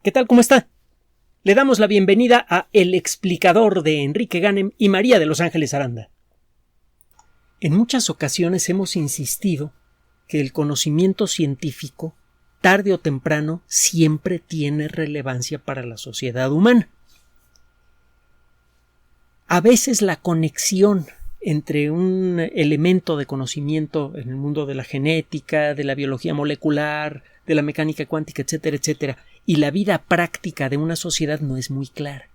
¿Qué tal? ¿Cómo está? Le damos la bienvenida a El Explicador de Enrique Ganem y María de Los Ángeles Aranda. En muchas ocasiones hemos insistido que el conocimiento científico, tarde o temprano, siempre tiene relevancia para la sociedad humana. A veces la conexión entre un elemento de conocimiento en el mundo de la genética, de la biología molecular, de la mecánica cuántica, etcétera, etcétera, y la vida práctica de una sociedad no es muy clara.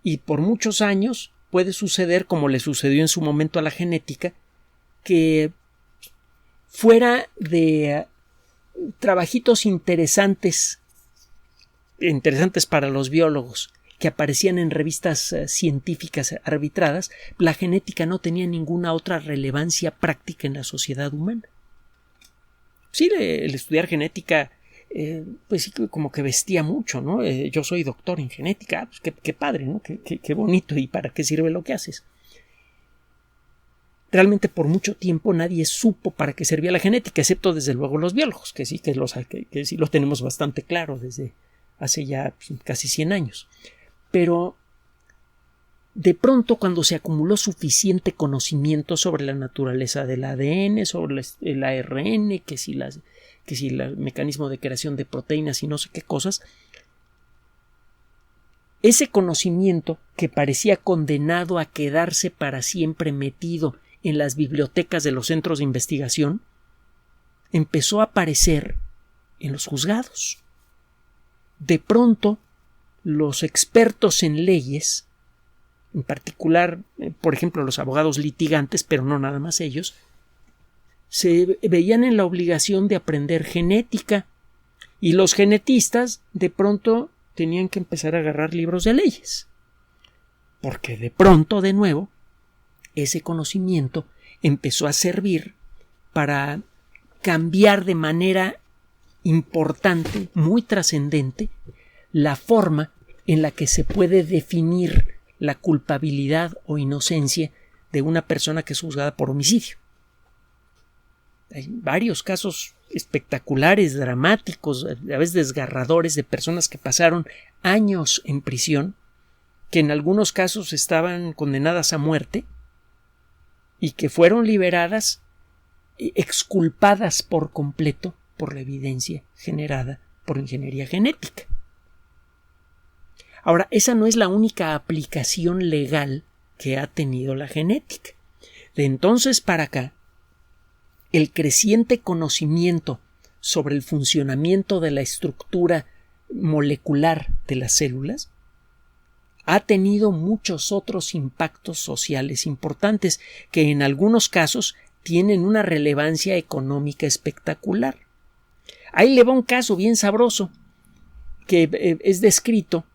Y por muchos años puede suceder, como le sucedió en su momento a la genética, que fuera de trabajitos interesantes para los biólogos, que aparecían en revistas científicas arbitradas, la genética no tenía ninguna otra relevancia práctica en la sociedad humana. Sí, el estudiar genética, pues sí, como que vestía mucho, ¿no? Yo soy doctor en genética, pues qué padre, ¿no? Qué bonito, ¿y para qué sirve lo que haces? Realmente por mucho tiempo nadie supo para qué servía la genética, excepto desde luego los biólogos, que sí lo tenemos bastante claro desde hace ya casi 100 años. Pero de pronto, cuando se acumuló suficiente conocimiento sobre la naturaleza del ADN, sobre el ARN, que si el mecanismo de creación de proteínas y no sé qué cosas, ese conocimiento que parecía condenado a quedarse para siempre metido en las bibliotecas de los centros de investigación, empezó a aparecer en los juzgados. De pronto, los expertos en leyes, en particular, por ejemplo, los abogados litigantes, pero no nada más ellos, se veían en la obligación de aprender genética, y los genetistas de pronto tenían que empezar a agarrar libros de leyes, porque de pronto, de nuevo, ese conocimiento empezó a servir para cambiar de manera importante, muy trascendente, la forma en la que se puede definir la culpabilidad o inocencia de una persona que es juzgada por homicidio. Hay varios casos espectaculares, dramáticos, a veces desgarradores, de personas que pasaron años en prisión, que en algunos casos estaban condenadas a muerte y que fueron liberadas, exculpadas por completo por la evidencia generada por ingeniería genética. Ahora, esa no es la única aplicación legal que ha tenido la genética. De entonces para acá, el creciente conocimiento sobre el funcionamiento de la estructura molecular de las células ha tenido muchos otros impactos sociales importantes que en algunos casos tienen una relevancia económica espectacular. Ahí le va un caso bien sabroso que es descrito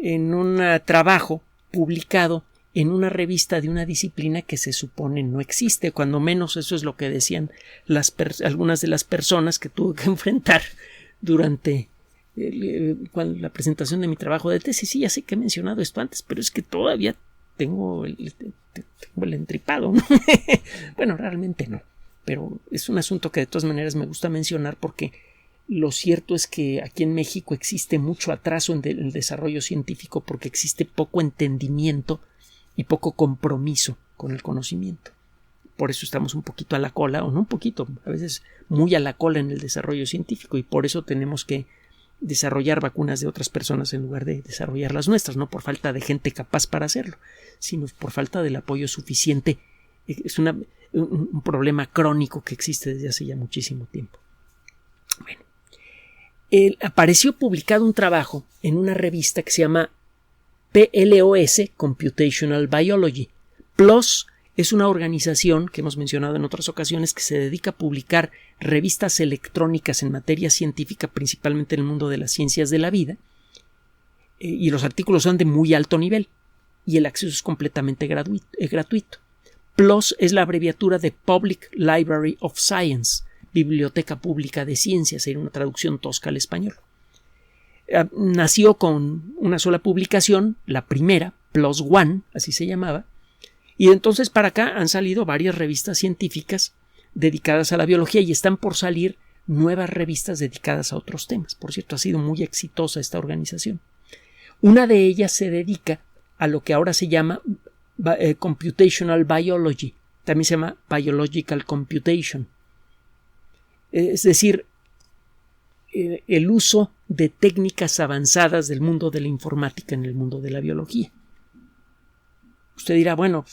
en un trabajo publicado en una revista de una disciplina que se supone no existe, cuando menos eso es lo que decían algunas de las personas que tuve que enfrentar durante la presentación de mi trabajo de tesis. Sí, ya sé que he mencionado esto antes, pero es que todavía tengo el entripado, ¿no? Bueno, realmente no, pero es un asunto que de todas maneras me gusta mencionar porque lo cierto es que aquí en México existe mucho atraso en el desarrollo científico porque existe poco entendimiento y poco compromiso con el conocimiento. Por eso estamos un poquito a la cola, o no un poquito, a veces muy a la cola en el desarrollo científico, y por eso tenemos que desarrollar vacunas de otras personas en lugar de desarrollar las nuestras, no por falta de gente capaz para hacerlo, sino por falta del apoyo suficiente. Es un problema crónico que existe desde hace ya muchísimo tiempo. Bueno. Apareció publicado un trabajo en una revista que se llama PLOS, Computational Biology. PLOS es una organización que hemos mencionado en otras ocasiones que se dedica a publicar revistas electrónicas en materia científica, principalmente en el mundo de las ciencias de la vida, y los artículos son de muy alto nivel y el acceso es completamente gratuito. PLOS es la abreviatura de Public Library of Science, Biblioteca Pública de Ciencias, era una traducción tosca al español. Nació con una sola publicación, la primera, PLOS One, así se llamaba, y de entonces para acá han salido varias revistas científicas dedicadas a la biología y están por salir nuevas revistas dedicadas a otros temas. Por cierto, ha sido muy exitosa esta organización. Una de ellas se dedica a lo que ahora se llama Computational Biology. También se llama Biological Computation. Es decir, el uso de técnicas avanzadas del mundo de la informática en el mundo de la biología. Usted dirá, bueno,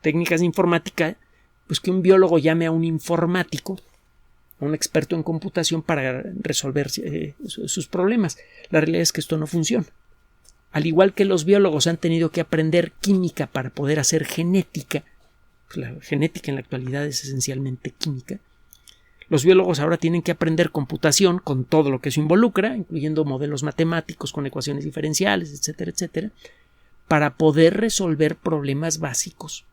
técnicas de informática, pues que un biólogo llame a un informático, a un experto en computación para resolver sus problemas. La realidad es que esto no funciona. Al igual que los biólogos han tenido que aprender química para poder hacer genética, pues la genética en la actualidad es esencialmente química, los biólogos ahora tienen que aprender computación con todo lo que eso involucra, incluyendo modelos matemáticos con ecuaciones diferenciales, etcétera, etcétera, para poder resolver problemas básicos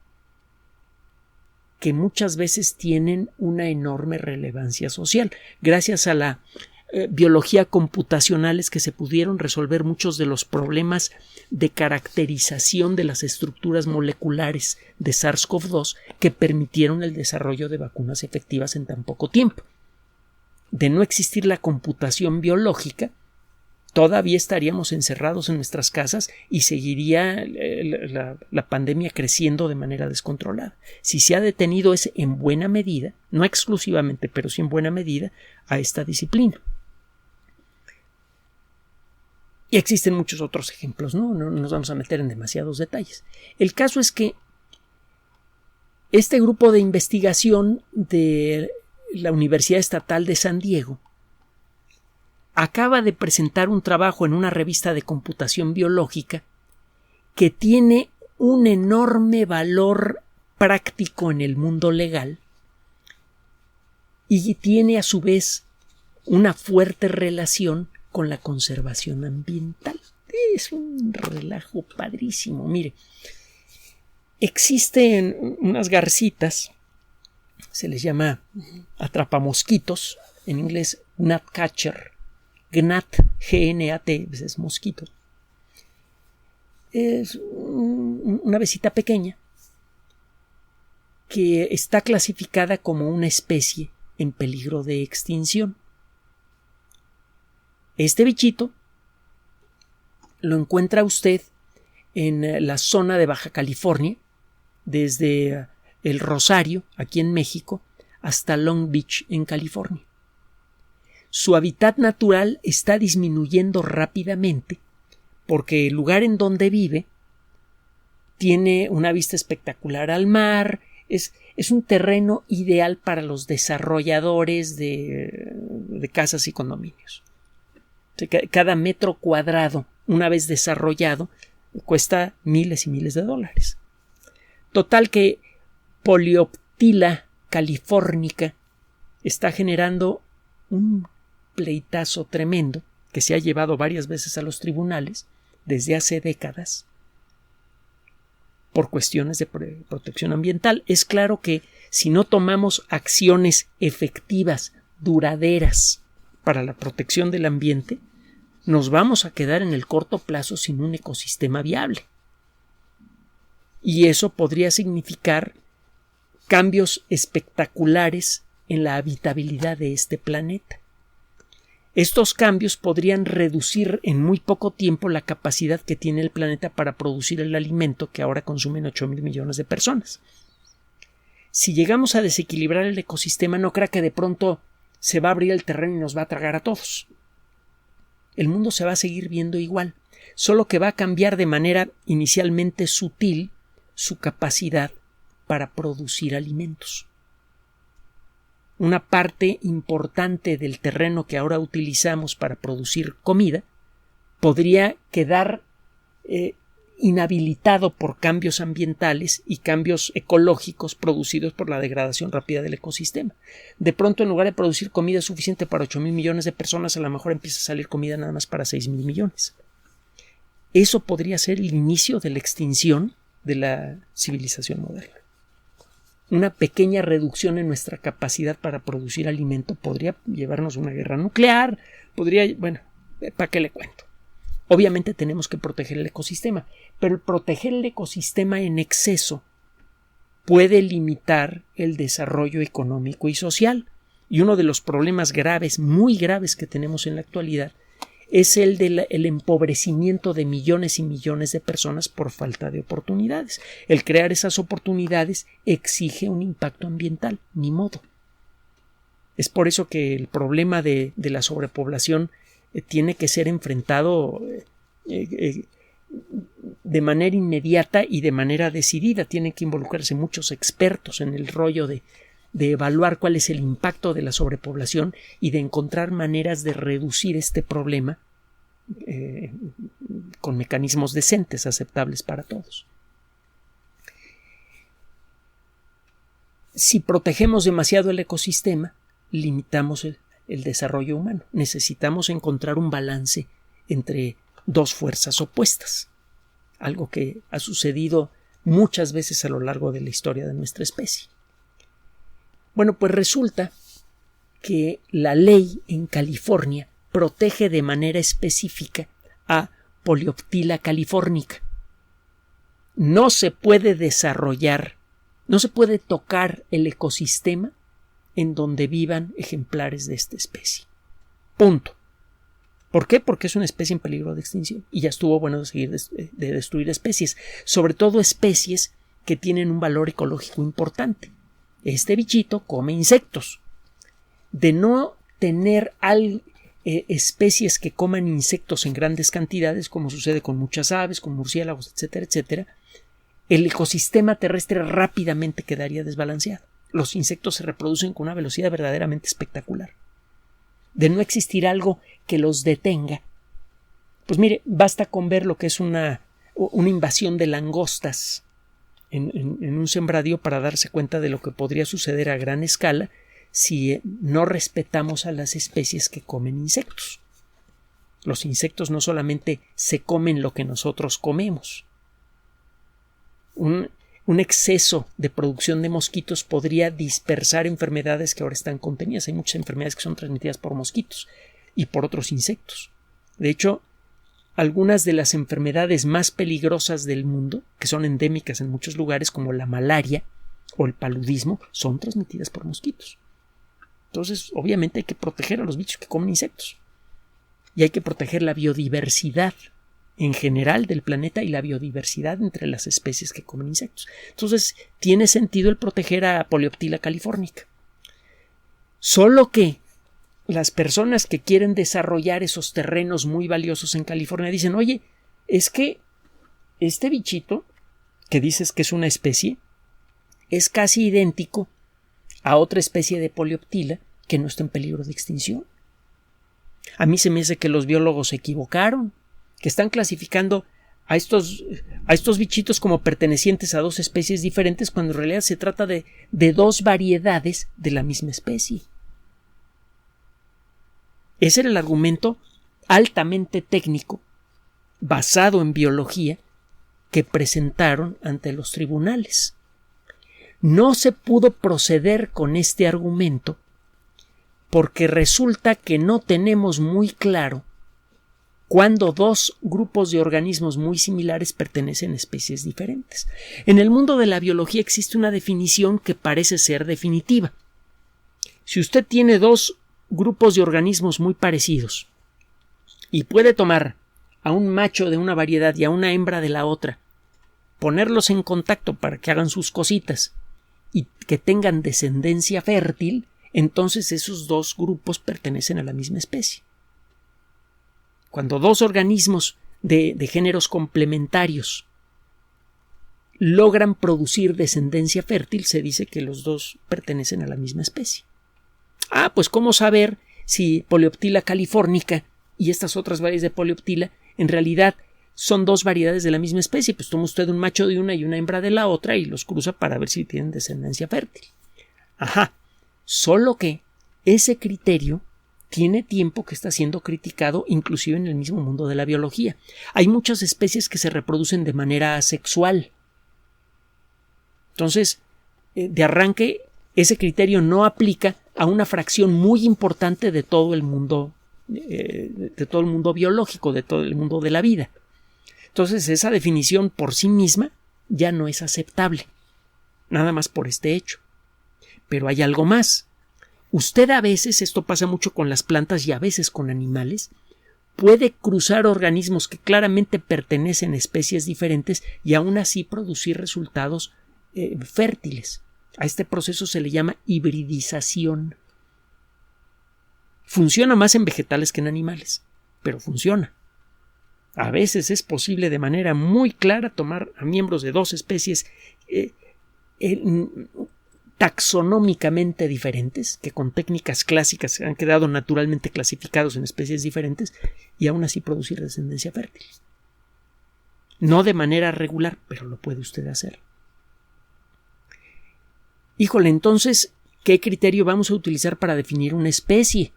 que muchas veces tienen una enorme relevancia social. Gracias a la biología computacional es que se pudieron resolver muchos de los problemas de caracterización de las estructuras moleculares de SARS-CoV-2 que permitieron el desarrollo de vacunas efectivas en tan poco tiempo. De no existir la computación biológica, todavía estaríamos encerrados en nuestras casas y seguiría la pandemia creciendo de manera descontrolada. Si se ha detenido es en buena medida, no exclusivamente, pero sí en buena medida, a esta disciplina. Y existen muchos otros ejemplos, ¿no? No nos vamos a meter en demasiados detalles. El caso es que este grupo de investigación de la Universidad Estatal de San Diego acaba de presentar un trabajo en una revista de computación biológica que tiene un enorme valor práctico en el mundo legal y tiene a su vez una fuerte relación con la conservación ambiental. Es un relajo padrísimo. Mire, existen unas garcitas, se les llama atrapamosquitos, en inglés gnatcatcher, gnat, G-N-A-T, es mosquito. Es una avecita pequeña que está clasificada como una especie en peligro de extinción. Este bichito lo encuentra usted en la zona de Baja California, desde el Rosario, aquí en México, hasta Long Beach, en California. Su hábitat natural está disminuyendo rápidamente porque el lugar en donde vive tiene una vista espectacular al mar, es un terreno ideal para los desarrolladores de casas y condominios. Cada metro cuadrado, una vez desarrollado, cuesta miles y miles de dólares. Total que Polioptila californica está generando un pleitazo tremendo que se ha llevado varias veces a los tribunales desde hace décadas por cuestiones de protección ambiental. Es claro que si no tomamos acciones efectivas, duraderas para la protección del ambiente, nos vamos a quedar en el corto plazo sin un ecosistema viable. Y eso podría significar cambios espectaculares en la habitabilidad de este planeta. Estos cambios podrían reducir en muy poco tiempo la capacidad que tiene el planeta para producir el alimento que ahora consumen 8,000 millones de personas. Si llegamos a desequilibrar el ecosistema, no crea que de pronto se va a abrir el terreno y nos va a tragar a todos. El mundo se va a seguir viendo igual, solo que va a cambiar de manera inicialmente sutil su capacidad para producir alimentos. Una parte importante del terreno que ahora utilizamos para producir comida podría quedar inhabilitado por cambios ambientales y cambios ecológicos producidos por la degradación rápida del ecosistema. De pronto, en lugar de producir comida suficiente para 8,000 millones de personas, a lo mejor empieza a salir comida nada más para 6,000 millones. Eso podría ser el inicio de la extinción de la civilización moderna. Una pequeña reducción en nuestra capacidad para producir alimento podría llevarnos a una guerra nuclear, ¿para qué le cuento? Obviamente tenemos que proteger el ecosistema, pero el proteger el ecosistema en exceso puede limitar el desarrollo económico y social Y uno de los problemas graves, muy graves que tenemos en la actualidad, es el del empobrecimiento de millones y millones de personas por falta de oportunidades. El crear esas oportunidades exige un impacto ambiental, ni modo. Es por eso que el problema de la sobrepoblación tiene que ser enfrentado de manera inmediata y de manera decidida. Tienen que involucrarse muchos expertos en el rollo de evaluar cuál es el impacto de la sobrepoblación y de encontrar maneras de reducir este problema con mecanismos decentes, aceptables para todos. Si protegemos demasiado el ecosistema, limitamos el desarrollo humano. Necesitamos encontrar un balance entre dos fuerzas opuestas, algo que ha sucedido muchas veces a lo largo de la historia de nuestra especie. Bueno, pues resulta que la ley en California protege de manera específica a Polioptila californica. No se puede desarrollar, no se puede tocar el ecosistema en donde vivan ejemplares de esta especie. Punto. ¿Por qué? Porque es una especie en peligro de extinción y ya estuvo bueno de seguir de destruir especies, sobre todo especies que tienen un valor ecológico importante. Este bichito come insectos. De no tener especies que coman insectos en grandes cantidades, como sucede con muchas aves, con murciélagos, etcétera, etcétera, el ecosistema terrestre rápidamente quedaría desbalanceado. Los insectos se reproducen con una velocidad verdaderamente espectacular. De no existir algo que los detenga, pues mire, basta con ver lo que es una invasión de langostas en un sembradío para darse cuenta de lo que podría suceder a gran escala si no respetamos a las especies que comen insectos. Los insectos no solamente se comen lo que nosotros comemos. Un exceso de producción de mosquitos podría dispersar enfermedades que ahora están contenidas. Hay muchas enfermedades que son transmitidas por mosquitos y por otros insectos. De hecho, algunas de las enfermedades más peligrosas del mundo, que son endémicas en muchos lugares, como la malaria o el paludismo, son transmitidas por mosquitos. Entonces, obviamente hay que proteger a los bichos que comen insectos. Y hay que proteger la biodiversidad en general del planeta y la biodiversidad entre las especies que comen insectos. Entonces, tiene sentido el proteger a Polioptila californica. Solo que las personas que quieren desarrollar esos terrenos muy valiosos en California dicen, oye, es que este bichito, que dices que es una especie, es casi idéntico a otra especie de Polioptila que no está en peligro de extinción. A mí se me hace que los biólogos se equivocaron, que están clasificando a estos bichitos como pertenecientes a dos especies diferentes cuando en realidad se trata de dos variedades de la misma especie. Ese era el argumento altamente técnico, basado en biología, que presentaron ante los tribunales. No se pudo proceder con este argumento porque resulta que no tenemos muy claro cuándo dos grupos de organismos muy similares pertenecen a especies diferentes. En el mundo de la biología existe una definición que parece ser definitiva. Si usted tiene dos grupos de organismos muy parecidos y puede tomar a un macho de una variedad y a una hembra de la otra, ponerlos en contacto para que hagan sus cositas y que tengan descendencia fértil, entonces esos dos grupos pertenecen a la misma especie. Cuando dos organismos de géneros complementarios logran producir descendencia fértil, se dice que los dos pertenecen a la misma especie. Pues ¿cómo saber si Polioptila californica y estas otras variedades de Polioptila en realidad son dos variedades de la misma especie? Pues toma usted un macho de una y una hembra de la otra y los cruza para ver si tienen descendencia fértil. Solo que ese criterio tiene tiempo que está siendo criticado inclusive en el mismo mundo de la biología. Hay muchas especies que se reproducen de manera asexual. Entonces, de arranque, ese criterio no aplica a una fracción muy importante de todo el mundo biológico, de todo el mundo de la vida. Entonces, esa definición por sí misma ya no es aceptable, nada más por este hecho. Pero hay algo más. Usted a veces, esto pasa mucho con las plantas y a veces con animales, puede cruzar organismos que claramente pertenecen a especies diferentes y aún así producir resultados fértiles. A este proceso se le llama hibridización. Funciona más en vegetales que en animales, pero funciona. A veces es posible de manera muy clara tomar a miembros de dos especies taxonómicamente diferentes, que con técnicas clásicas han quedado naturalmente clasificados en especies diferentes, y aún así producir descendencia fértil. No de manera regular, pero lo puede usted hacer. Híjole, entonces, ¿qué criterio vamos a utilizar para definir una especie?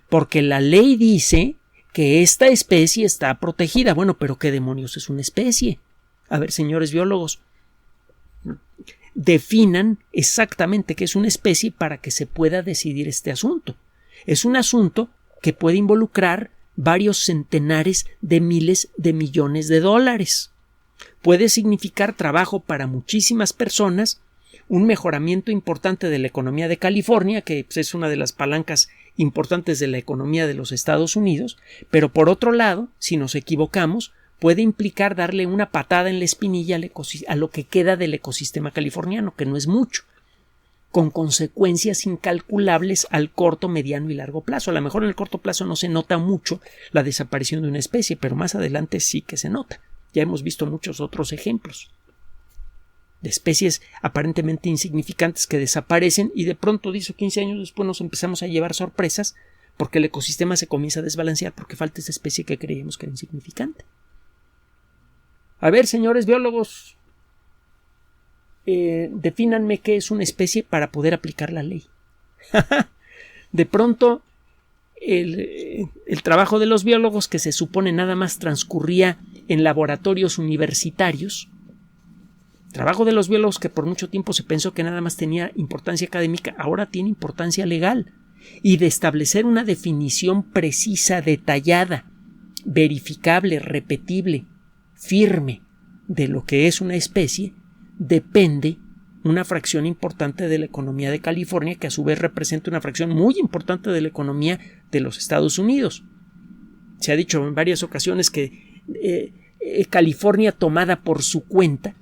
Porque la ley dice que esta especie está protegida. Bueno, pero ¿qué demonios es una especie? A ver, señores biólogos, definan exactamente qué es una especie para que se pueda decidir este asunto. Es un asunto que puede involucrar varios centenares de miles de millones de dólares. Puede significar trabajo para muchísimas personas, un mejoramiento importante de la economía de California, que es una de las palancas importantes de la economía de los Estados Unidos, pero por otro lado, si nos equivocamos, puede implicar darle una patada en la espinilla a lo que queda del ecosistema californiano, que no es mucho, con consecuencias incalculables al corto, mediano y largo plazo. A lo mejor en el corto plazo no se nota mucho la desaparición de una especie, pero más adelante sí que se nota. Ya hemos visto muchos otros ejemplos de especies aparentemente insignificantes que desaparecen y de pronto 10 o 15 años después nos empezamos a llevar sorpresas porque el ecosistema se comienza a desbalancear porque falta esa especie que creíamos que era insignificante. A ver, señores biólogos, defínanme qué es una especie para poder aplicar la ley. De pronto, el trabajo de los biólogos, que se supone nada más transcurría en laboratorios universitarios, trabajo de los biólogos que por mucho tiempo se pensó que nada más tenía importancia académica, ahora tiene importancia legal, y de establecer una definición precisa, detallada, verificable, repetible, firme de lo que es una especie, depende una fracción importante de la economía de California, que a su vez representa una fracción muy importante de la economía de los Estados Unidos. Se ha dicho en varias ocasiones que California, tomada por su cuenta,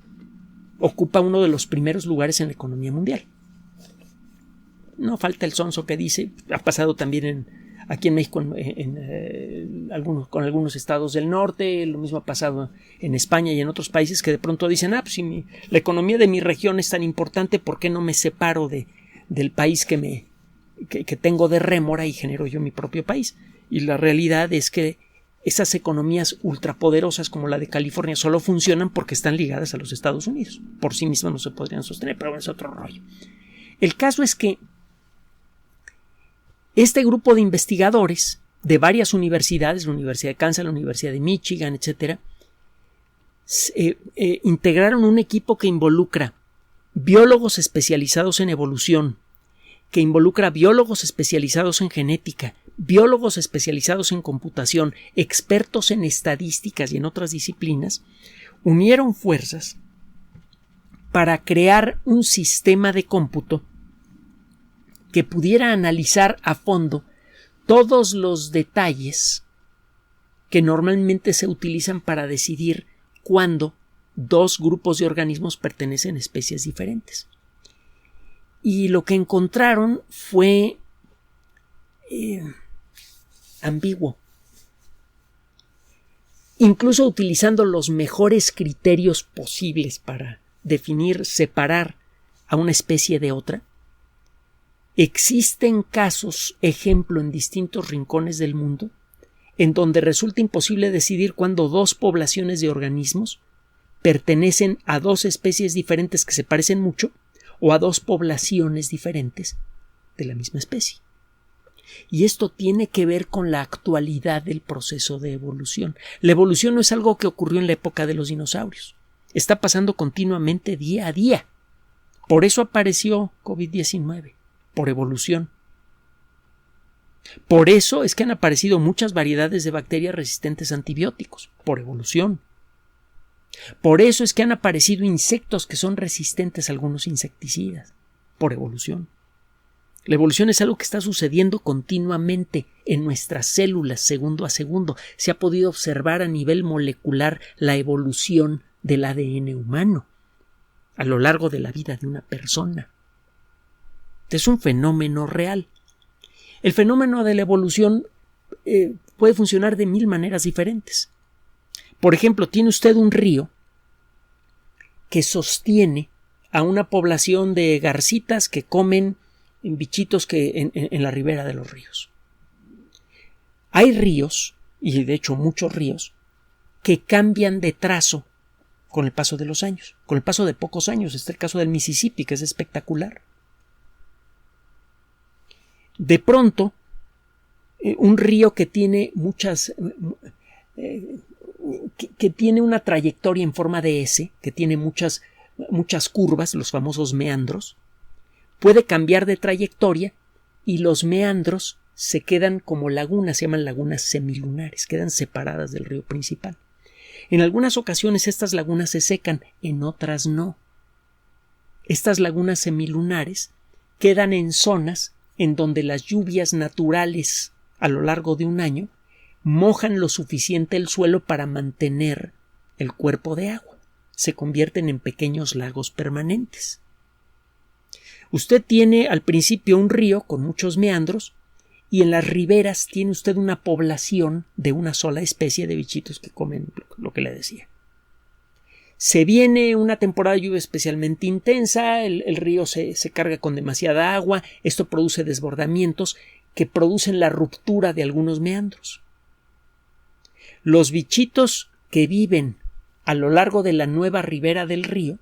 ocupa uno de los primeros lugares en la economía mundial. No falta el sonso que dice, ha pasado también aquí en México con algunos estados del norte, lo mismo ha pasado en España y en otros países, que de pronto dicen, pues si la economía de mi región es tan importante, ¿por qué no me separo del país que tengo de rémora y genero yo mi propio país? Y la realidad es que esas economías ultrapoderosas como la de California solo funcionan porque están ligadas a los Estados Unidos. Por sí mismas no se podrían sostener, pero es otro rollo. El caso es que este grupo de investigadores de varias universidades, la Universidad de Kansas, la Universidad de Michigan, etc., integraron un equipo que involucra biólogos especializados en evolución, que involucra biólogos especializados en genética, biólogos especializados en computación, expertos en estadísticas y en otras disciplinas, unieron fuerzas para crear un sistema de cómputo que pudiera analizar a fondo todos los detalles que normalmente se utilizan para decidir cuándo dos grupos de organismos pertenecen a especies diferentes. Y lo que encontraron fue ambiguo. Incluso utilizando los mejores criterios posibles para definir, separar a una especie de otra, existen casos, ejemplo, en distintos rincones del mundo, en donde resulta imposible decidir cuándo dos poblaciones de organismos pertenecen a dos especies diferentes que se parecen mucho o a dos poblaciones diferentes de la misma especie. Y esto tiene que ver con la actualidad del proceso de evolución. La evolución no es algo que ocurrió en la época de los dinosaurios. Está pasando continuamente día a día. Por eso apareció COVID-19, por evolución. Por eso es que han aparecido muchas variedades de bacterias resistentes a antibióticos, por evolución. Por eso es que han aparecido insectos que son resistentes a algunos insecticidas, por evolución. La evolución es algo que está sucediendo continuamente en nuestras células, segundo a segundo. Se ha podido observar a nivel molecular la evolución del ADN humano a lo largo de la vida de una persona. Es un fenómeno real. El fenómeno de la evolución puede funcionar de 1000 maneras diferentes. Por ejemplo, tiene usted un río que sostiene a una población de garcitas que comen bichitos que en la ribera de los ríos. Hay ríos, y de hecho muchos ríos, que cambian de trazo con el paso de los años, con el paso de pocos años. Está el caso del Mississippi, que es espectacular. De pronto, un río que tiene que tiene una trayectoria en forma de S, que tiene muchas curvas, los famosos meandros, puede cambiar de trayectoria y los meandros se quedan como lagunas, se llaman lagunas semilunares, quedan separadas del río principal. En algunas ocasiones estas lagunas se secan, en otras no. Estas lagunas semilunares quedan en zonas en donde las lluvias naturales a lo largo de un año mojan lo suficiente el suelo para mantener el cuerpo de agua. Se convierten en pequeños lagos permanentes. Usted tiene al principio un río con muchos meandros y en las riberas tiene usted una población de una sola especie de bichitos que comen lo que le decía. Se viene una temporada de lluvia especialmente intensa, el río se carga con demasiada agua, esto produce desbordamientos que producen la ruptura de algunos meandros. Los bichitos que viven a lo largo de la nueva ribera del río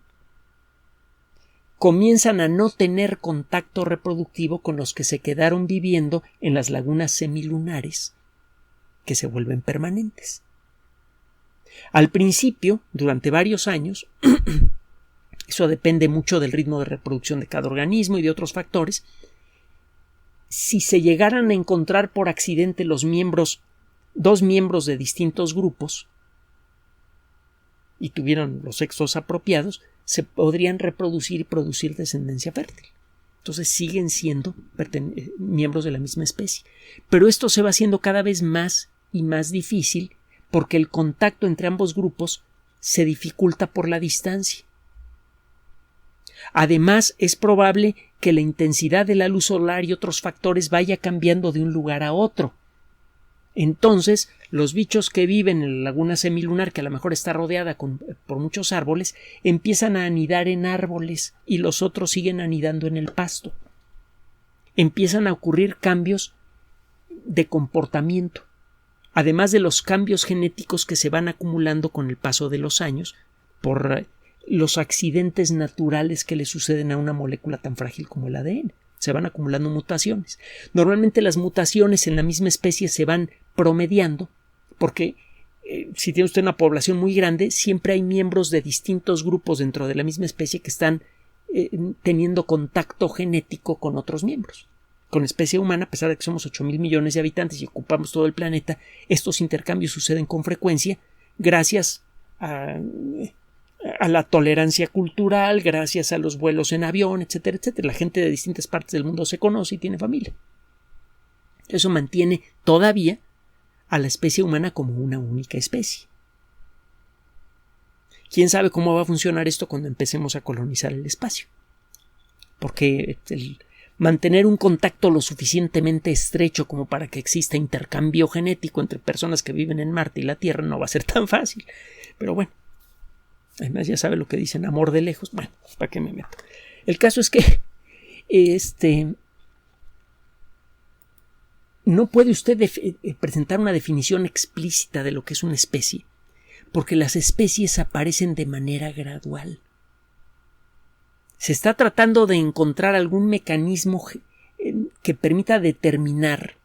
comienzan a no tener contacto reproductivo con los que se quedaron viviendo en las lagunas semilunares, que se vuelven permanentes. Al principio, durante varios años, eso depende mucho del ritmo de reproducción de cada organismo y de otros factores, si se llegaran a encontrar por accidente dos miembros de distintos grupos y tuvieran los sexos apropiados, se podrían reproducir y producir descendencia fértil. Entonces siguen siendo miembros de la misma especie. Pero esto se va haciendo cada vez más y más difícil porque el contacto entre ambos grupos se dificulta por la distancia. Además, es probable que la intensidad de la luz solar y otros factores vaya cambiando de un lugar a otro. Entonces, los bichos que viven en la laguna semilunar, que a lo mejor está rodeada por muchos árboles, empiezan a anidar en árboles y los otros siguen anidando en el pasto. Empiezan a ocurrir cambios de comportamiento, además de los cambios genéticos que se van acumulando con el paso de los años por los accidentes naturales que le suceden a una molécula tan frágil como el ADN. Se van acumulando mutaciones. Normalmente las mutaciones en la misma especie se van promediando porque si tiene usted una población muy grande, siempre hay miembros de distintos grupos dentro de la misma especie que están teniendo contacto genético con otros miembros. Con la especie humana, a pesar de que somos 8,000 millones de habitantes y ocupamos todo el planeta, estos intercambios suceden con frecuencia gracias a la tolerancia cultural, gracias a los vuelos en avión, etcétera, etcétera. La gente de distintas partes del mundo se conoce y tiene familia. Eso mantiene todavía a la especie humana como una única especie. ¿Quién sabe cómo va a funcionar esto cuando empecemos a colonizar el espacio? Porque mantener un contacto lo suficientemente estrecho como para que exista intercambio genético entre personas que viven en Marte y la Tierra no va a ser tan fácil. Pero bueno, además ya sabe lo que dicen, amor de lejos. Bueno, ¿para qué me meto? El caso es que no puede usted presentar una definición explícita de lo que es una especie, porque las especies aparecen de manera gradual. Se está tratando de encontrar algún mecanismo que permita determinar,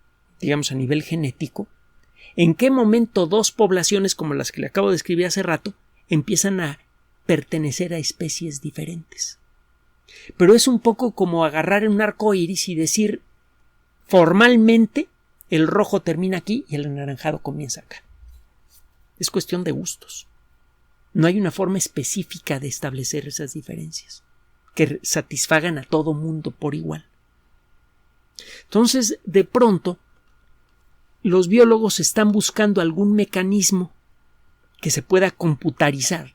digamos a nivel genético, en qué momento dos poblaciones como las que le acabo de describir hace rato empiezan a pertenecer a especies diferentes. Pero es un poco como agarrar un arco iris y decir formalmente el rojo termina aquí y el anaranjado comienza acá. Es cuestión de gustos. No hay una forma específica de establecer esas diferencias que satisfagan a todo mundo por igual. Entonces, de pronto, los biólogos están buscando algún mecanismo que se pueda computarizar,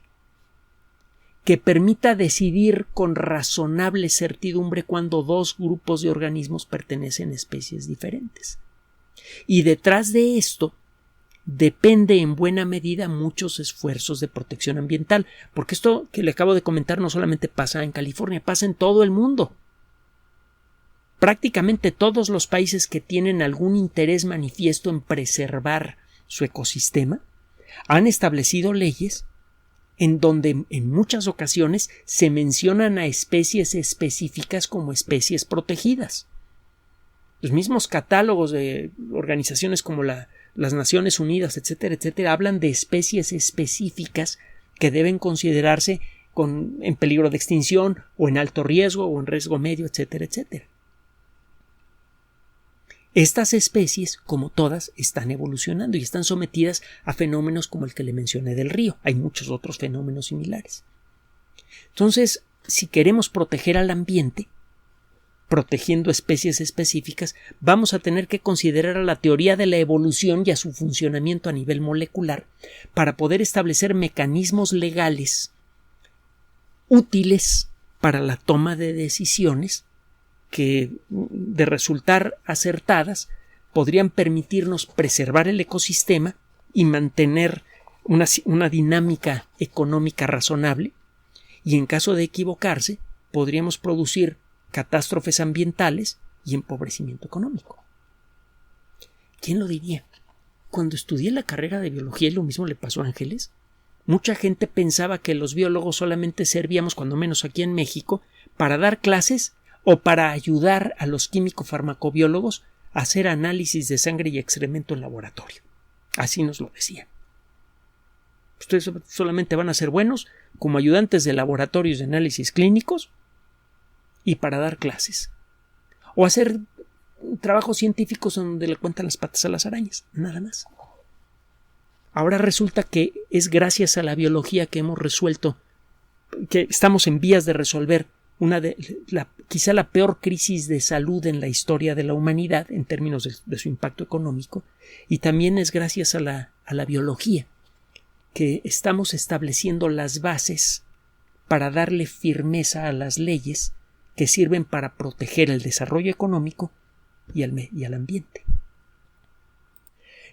que permita decidir con razonable certidumbre cuando dos grupos de organismos pertenecen a especies diferentes. Y detrás de esto depende en buena medida muchos esfuerzos de protección ambiental, porque esto que le acabo de comentar no solamente pasa en California, pasa en todo el mundo. Prácticamente todos los países que tienen algún interés manifiesto en preservar su ecosistema han establecido leyes en donde en muchas ocasiones se mencionan a especies específicas como especies protegidas. Los mismos catálogos de organizaciones como las Naciones Unidas, etcétera, etcétera, hablan de especies específicas que deben considerarse en peligro de extinción o en alto riesgo o en riesgo medio, etcétera, etcétera. Estas especies, como todas, están evolucionando y están sometidas a fenómenos como el que le mencioné del río. Hay muchos otros fenómenos similares. Entonces, si queremos proteger al ambiente, protegiendo especies específicas, vamos a tener que considerar a la teoría de la evolución y a su funcionamiento a nivel molecular para poder establecer mecanismos legales útiles para la toma de decisiones que, de resultar acertadas, podrían permitirnos preservar el ecosistema y mantener una dinámica económica razonable, y en caso de equivocarse, podríamos producir catástrofes ambientales y empobrecimiento económico. ¿Quién lo diría? Cuando estudié la carrera de biología, y lo mismo le pasó a Ángeles, mucha gente pensaba que los biólogos solamente servíamos, cuando menos aquí en México, para dar clases o para ayudar a los químico-farmacobiólogos a hacer análisis de sangre y excremento en laboratorio. Así nos lo decían. Ustedes solamente van a ser buenos como ayudantes de laboratorios de análisis clínicos y para dar clases. O hacer trabajos científicos donde le cuentan las patas a las arañas. Nada más. Ahora resulta que es gracias a la biología que hemos resuelto, que estamos en vías de resolver quizá la peor crisis de salud en la historia de la humanidad en términos de su impacto económico, y también es gracias a la biología que estamos estableciendo las bases para darle firmeza a las leyes que sirven para proteger el desarrollo económico y al ambiente.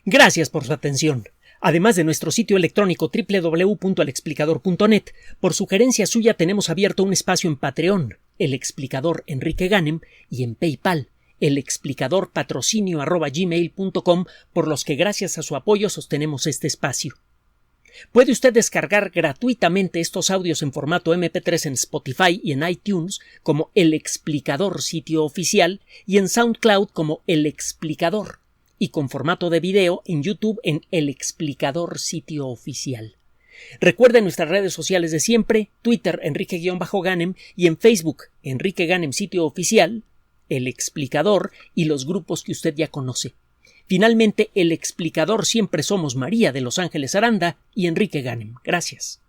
Gracias por su atención. Además de nuestro sitio electrónico www.alexplicador.net, por sugerencia suya tenemos abierto un espacio en Patreon, El Explicador Enrique Ganem, y en PayPal, elexplicadorpatrocinio@gmail.com, por los que gracias a su apoyo sostenemos este espacio. Puede usted descargar gratuitamente estos audios en formato MP3 en Spotify y en iTunes como El Explicador sitio oficial, y en SoundCloud como El Explicador, y con formato de video en YouTube en El Explicador sitio oficial. Recuerde nuestras redes sociales de siempre: Twitter Enrique-Ganem y en Facebook Enrique Ganem sitio oficial, El Explicador y los grupos que usted ya conoce. Finalmente, El Explicador siempre somos María de Los Ángeles Aranda y Enrique Ganem. Gracias.